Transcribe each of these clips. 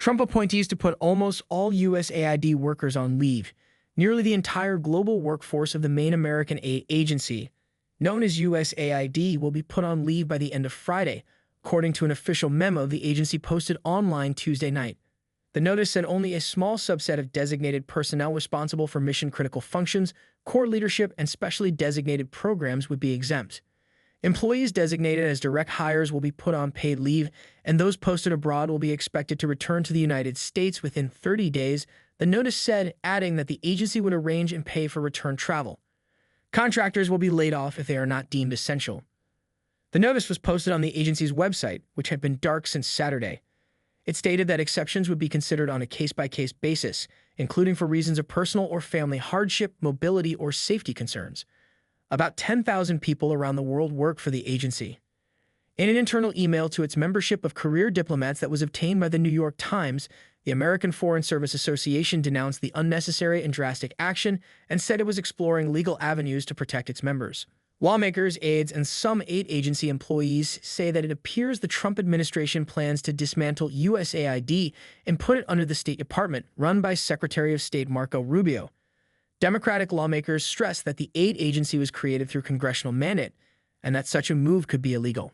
Trump appointees to put almost all U.S.A.I.D workers on leave. Nearly the entire global workforce of the main American aid agency, known as U.S.A.I.D, will be put on leave by the end of Friday, according to an official memo the agency posted online Tuesday night. The notice said only a small subset of designated personnel responsible for mission-critical functions, core leadership, and specially designated programs would be exempt. Employees designated as direct hires will be put on paid leave, and those posted abroad will be expected to return to the United States within 30 days, the notice said, adding that the agency would arrange and pay for return travel. Contractors will be laid off if they are not deemed essential. The notice was posted on the agency's website, which had been dark since Saturday. It stated that exceptions would be considered on a case-by-case basis, including for reasons of personal or family hardship, mobility, or safety concerns. About 10,000 people around the world work for the agency. In an internal email to its membership of career diplomats that was obtained by the New York Times, the American Foreign Service Association denounced the unnecessary and drastic action and said it was exploring legal avenues to protect its members. Lawmakers, aides, and some aid agency employees say that it appears the Trump administration plans to dismantle U.S.A.I.D and put it under the State Department, run by Secretary of State Marco Rubio. Democratic lawmakers stress that the aid agency was created through congressional mandate and that such a move could be illegal.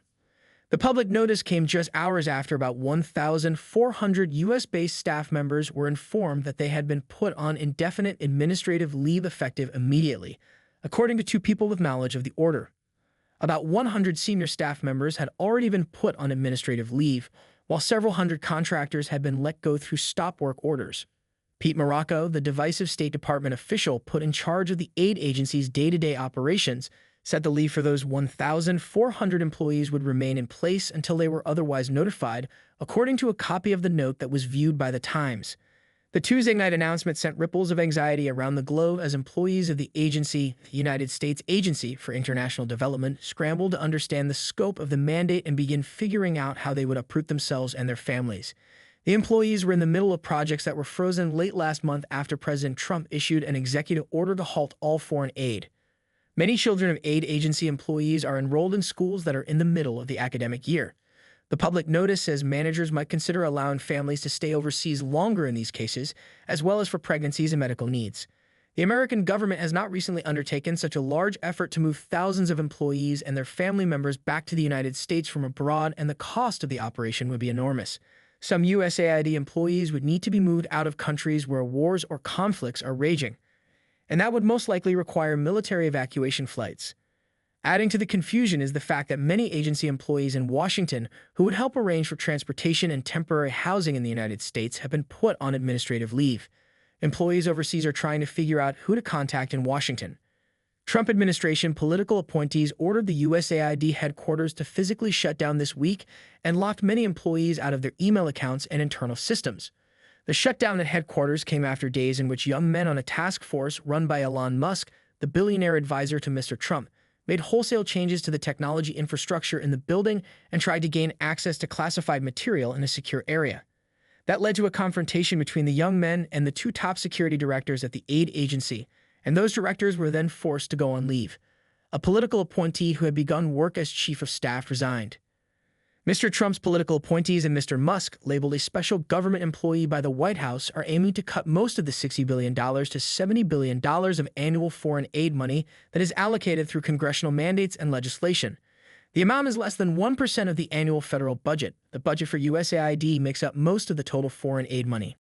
The public notice came just hours after about 1,400 U.S.-based staff members were informed that they had been put on indefinite administrative leave effective immediately, according to two people with knowledge of the order. About 100 senior staff members had already been put on administrative leave, while several hundred contractors had been let go through stop work orders. Pete Morocco, the divisive State Department official put in charge of the aid agency's day-to-day operations, said the leave for those 1,400 employees would remain in place until they were otherwise notified, according to a copy of the note that was viewed by the Times. The Tuesday night announcement sent ripples of anxiety around the globe as employees of the agency, the United States Agency for International Development, scrambled to understand the scope of the mandate and begin figuring out how they would uproot themselves and their families. The employees were in the middle of projects that were frozen late last month after President Trump issued an executive order to halt all foreign aid. Many children of aid agency employees are enrolled in schools that are in the middle of the academic year. The public notice says managers might consider allowing families to stay overseas longer in these cases, as well as for pregnancies and medical needs. The American government has not recently undertaken such a large effort to move thousands of employees and their family members back to the United States from abroad, and the cost of the operation would be enormous. Some U.S.A.I.D employees would need to be moved out of countries where wars or conflicts are raging, and that would most likely require military evacuation flights. Adding to the confusion is the fact that many agency employees in Washington who would help arrange for transportation and temporary housing in the United States have been put on administrative leave. Employees overseas are trying to figure out who to contact in Washington. Trump administration political appointees ordered the U.S.A.I.D headquarters to physically shut down this week and locked many employees out of their email accounts and internal systems. The shutdown at headquarters came after days in which young men on a task force run by Elon Musk, the billionaire advisor to Mr. Trump, made wholesale changes to the technology infrastructure in the building and tried to gain access to classified material in a secure area. That led to a confrontation between the young men and the two top security directors at the aid agency, and those directors were then forced to go on leave. A political appointee who had begun work as chief of staff resigned. Mr. Trump's political appointees and Mr. Musk, labeled a special government employee by the White House, are aiming to cut most of the $60 billion to $70 billion of annual foreign aid money that is allocated through congressional mandates and legislation. The amount is less than 1% of the annual federal budget. The budget for U.S.A.I.D makes up most of the total foreign aid money.